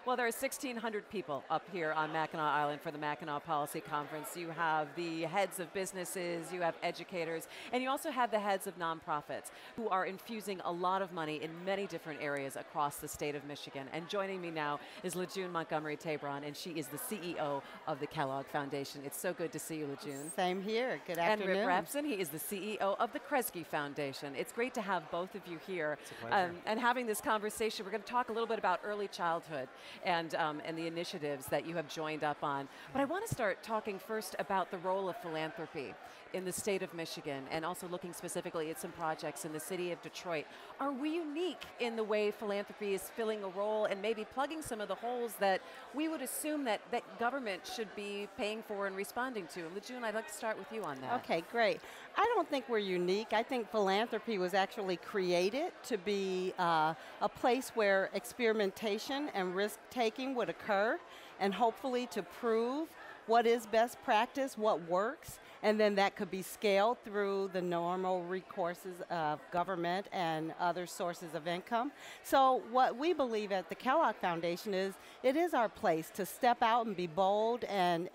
Well, there are 1,600 people up here on Mackinac Island for the Mackinac Policy Conference. You have the heads of businesses, you have educators, and you also have the heads of nonprofits who are infusing a lot of money in many different areas across the state of Michigan. And joining me now is Lejeune Montgomery Tabron, and she is the CEO of the Kellogg Foundation. It's so good to see you, Lejeune. Same here. Good afternoon. And Rip Rapson, he is the CEO of the Kresge Foundation. It's great to have both of you here. It's a pleasure. And having this conversation, we're going to talk a little bit about early childhood and the initiatives that you have joined up on. But I want to start talking first about the role of philanthropy in the state of Michigan, and also looking specifically at some projects in the city of Detroit. Are we unique in the way philanthropy is filling a role and maybe plugging some of the holes that we would assume that government should be paying for and responding to? Lejeune, I'd like to start with you on that. Okay, great. I don't think we're unique. I think philanthropy was actually created to be a place where experimentation and risk-taking would occur, and hopefully to prove what is best practice, what works, and then that could be scaled through the normal recourses of government and other sources of income. So what we believe at the Kellogg Foundation is it is our place to step out and be bold and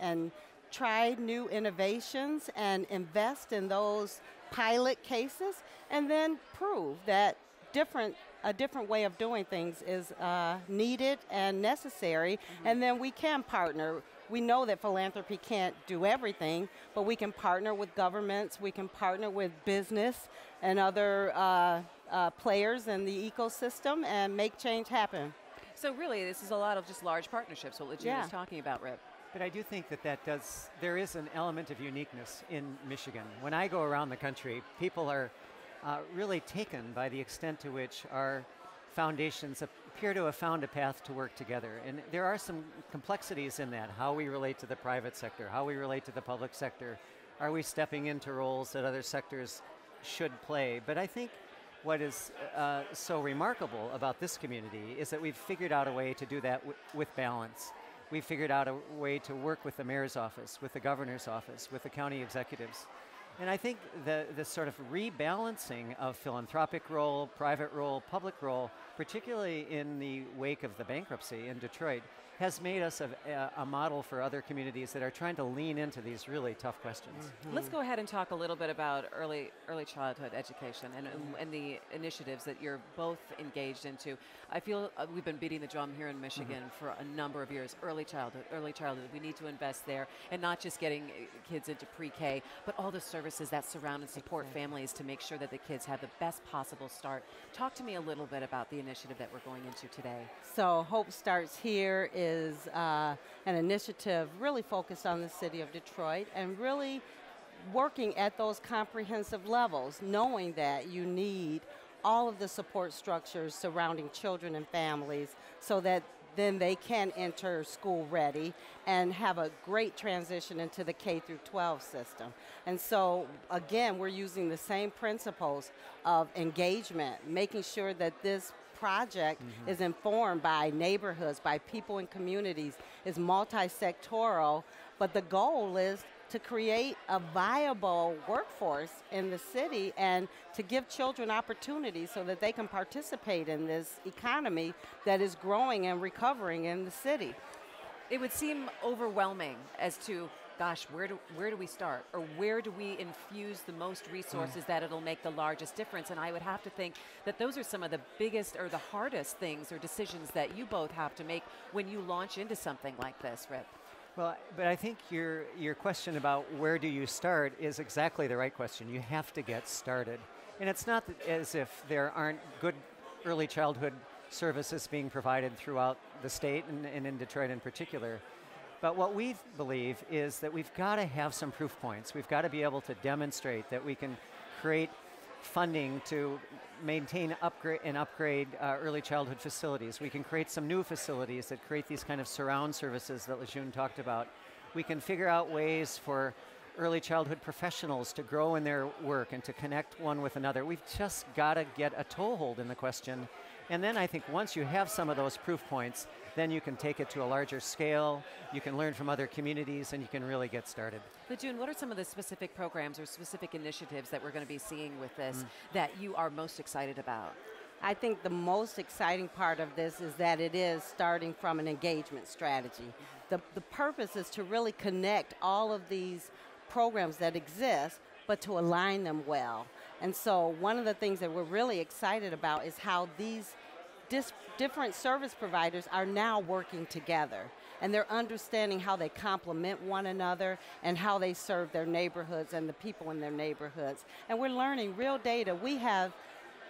try new innovations and invest in those pilot cases, and then prove that a different way of doing things is needed and necessary, and then we can partner. We know that philanthropy can't do everything, but we can partner with governments, we can partner with business and other players in the ecosystem and make change happen. So really, this is a lot of just large partnerships, what Lejeune is talking about, Rip. But I do think there is an element of uniqueness in Michigan. When I go around the country, people are really taken by the extent to which our foundations appear to have found a path to work together. And there are some complexities in that, how we relate to the private sector, how we relate to the public sector. Are we stepping into roles that other sectors should play? But I think what is so remarkable about this community is that we've figured out a way to do that with balance. We've figured out a way to work with the mayor's office, with the governor's office, with the county executives. And I think the sort of rebalancing of philanthropic role, private role, public role, particularly in the wake of the bankruptcy in Detroit, has made us a model for other communities that are trying to lean into these really tough questions. Let's go ahead and talk a little bit about early childhood education and the initiatives that you're both engaged into. I feel we've been beating the drum here in Michigan for a number of years. Early childhood. We need to invest there, and not just getting kids into pre-K, but all the services that surround and support families to make sure that the kids have the best possible start. Talk to me a little bit about the initiative that we're going into today. So Hope Starts Here is an initiative really focused on the city of Detroit and really working at those comprehensive levels, knowing that you need all of the support structures surrounding children and families so that then they can enter school ready and have a great transition into the K through 12 system. And so, again, we're using the same principles of engagement, making sure that this project is informed by neighborhoods, by people in communities, is multi-sectoral, but the goal is to create a viable workforce in the city and to give children opportunities so that they can participate in this economy that is growing and recovering in the city. It would seem overwhelming as to, gosh, where do we start? Or where do we infuse the most resources that it'll make the largest difference? And I would have to think that those are some of the biggest or the hardest things or decisions that you both have to make when you launch into something like this, Rip. Well, but I think your question about where do you start is exactly the right question. You have to get started. And it's not as if there aren't good early childhood services being provided throughout the state and in Detroit in particular. But what we believe is that we've got to have some proof points. We've got to be able to demonstrate that we can create funding to maintain and upgrade early childhood facilities. We can create some new facilities that create these kind of surround services that Lejeune talked about. We can figure out ways for early childhood professionals to grow in their work and to connect one with another. We've just got to get a toehold in the question. And then I think once you have some of those proof points, then you can take it to a larger scale, you can learn from other communities, and you can really get started. Lejeune, what are some of the specific programs or specific initiatives that we're going to be seeing with this that you are most excited about? I think the most exciting part of this is that it is starting from an engagement strategy. The purpose is to really connect all of these programs that exist, but to align them well. And so one of the things that we're really excited about is how these different service providers are now working together. And they're understanding how they complement one another and how they serve their neighborhoods and the people in their neighborhoods. And we're learning real data. We have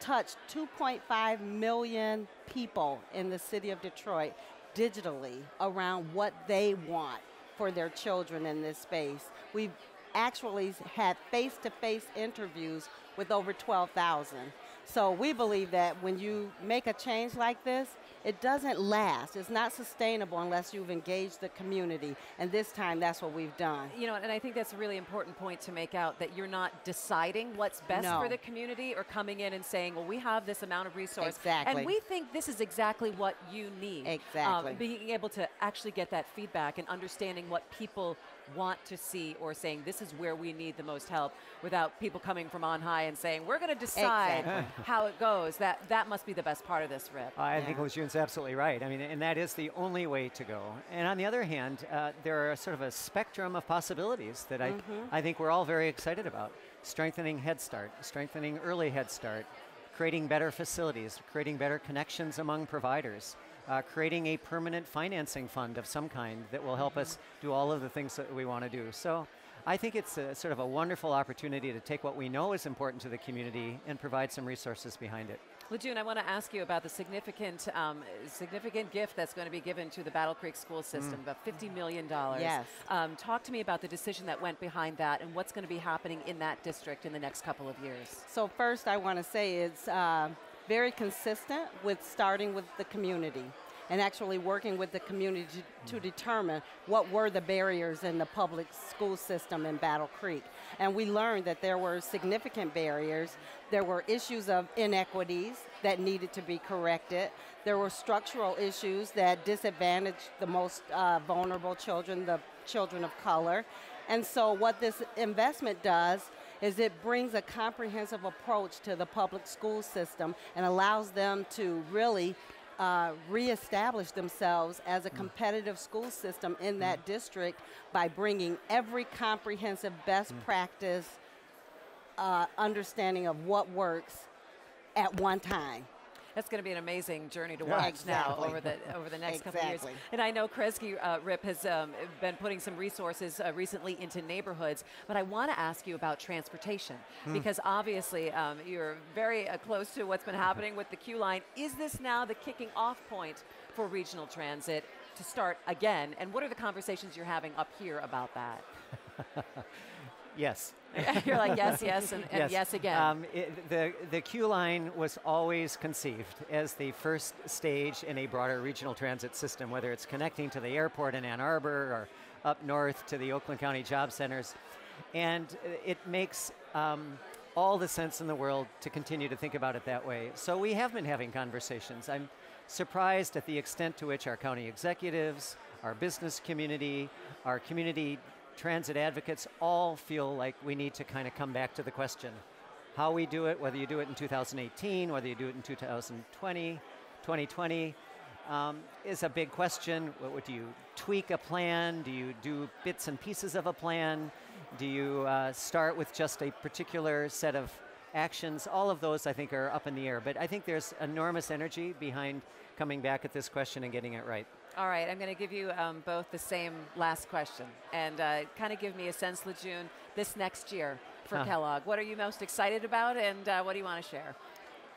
touched 2.5 million people in the city of Detroit digitally around what they want for their children in this space. We've actually had face-to-face interviews with over 12,000. So we believe that when you make a change like this, it doesn't last. It's not sustainable unless you've engaged the community. And this time, that's what we've done. You know, and I think that's a really important point to make out, that you're not deciding what's best for the community or coming in and saying, well, we have this amount of resource. Exactly. And we think this is exactly what you need. Exactly. Being able to actually get that feedback and understanding what people want to see, or saying this is where we need the most help, without people coming from on high and saying we're going to decide how it goes. That must be the best part of this, Rip. I think Lejeune's absolutely right. I mean, and that is the only way to go. And on the other hand, there are sort of a spectrum of possibilities that I think we're all very excited about. Strengthening Head Start, strengthening early Head Start, creating better facilities, creating better connections among providers, creating a permanent financing fund of some kind that will help us do all of the things that we want to do. So I think it's a sort of a wonderful opportunity to take what we know is important to the community and provide some resources behind it. Lejeune, I want to ask you about the significant gift that's going to be given to the Battle Creek school system, about $50 million. Yes. Talk to me about the decision that went behind that and what's going to be happening in that district in the next couple of years. So first, I want to say it's very consistent with starting with the community and actually working with the community to determine what were the barriers in the public school system in Battle Creek. And we learned that there were significant barriers. There were issues of inequities that needed to be corrected. There were structural issues that disadvantaged the most vulnerable children, the children of color. And so what this investment does is it brings a comprehensive approach to the public school system and allows them to really reestablish themselves as a competitive school system in that district by bringing every comprehensive best practice understanding of what works at one time. That's going to be an amazing journey to watch now over the next couple of years. And I know Kresge, Rip, has been putting some resources recently into neighborhoods, but I want to ask you about transportation, because obviously you're very close to what's been happening with the Q line. Is this now the kicking off point for regional transit to start again? And what are the conversations you're having up here about that? Yes. You're like, yes, yes, and yes again. The Q line was always conceived as the first stage in a broader regional transit system, whether it's connecting to the airport in Ann Arbor or up north to the Oakland County job centers. And it makes all the sense in the world to continue to think about it that way. So we have been having conversations. I'm surprised at the extent to which our county executives, our business community, our community transit advocates all feel like we need to kind of come back to the question. How we do it, whether you do it in 2018, whether you do it in 2020, is a big question. Do you tweak a plan? Do you do bits and pieces of a plan? Do you start with just a particular set of actions? All of those, I think, are up in the air. But I think there's enormous energy behind coming back at this question and getting it right. All right, I'm going to give you both the same last question, and kind of give me a sense, Lejeune, this next year for Kellogg. What are you most excited about, and what do you want to share?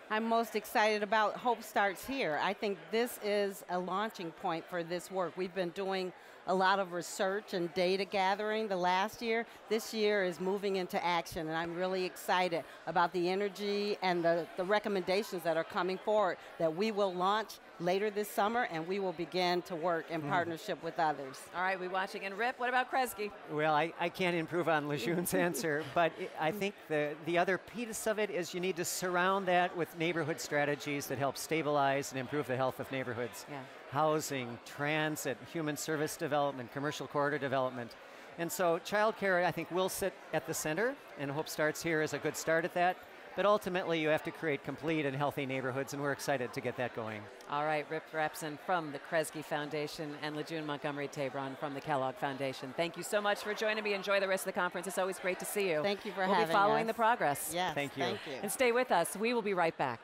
I'm most excited about Hope Starts Here. I think this is a launching point for this work. We've been doing a lot of research and data gathering the last year. This year is moving into action, and I'm really excited about the energy and the recommendations that are coming forward that we will launch later this summer, and we will begin to work in partnership with others. All right, we're watching. And Rip, what about Kresge? Well, I can't improve on Lejeune's answer, but I think the other piece of it is you need to surround that with neighborhood strategies that help stabilize and improve the health of neighborhoods. Yeah. Housing, transit, human service development, commercial corridor development. And so childcare, I think, will sit at the center, and Hope Starts Here is a good start at that. But ultimately, you have to create complete and healthy neighborhoods, and we're excited to get that going. All right, Rip Rapson from the Kresge Foundation and Lejeune Montgomery Tabron from the Kellogg Foundation. Thank you so much for joining me. Enjoy the rest of the conference. It's always great to see you. Thank you for having us. We'll be following us. the progress. Yes, Thank you. Thank you. And stay with us. We will be right back.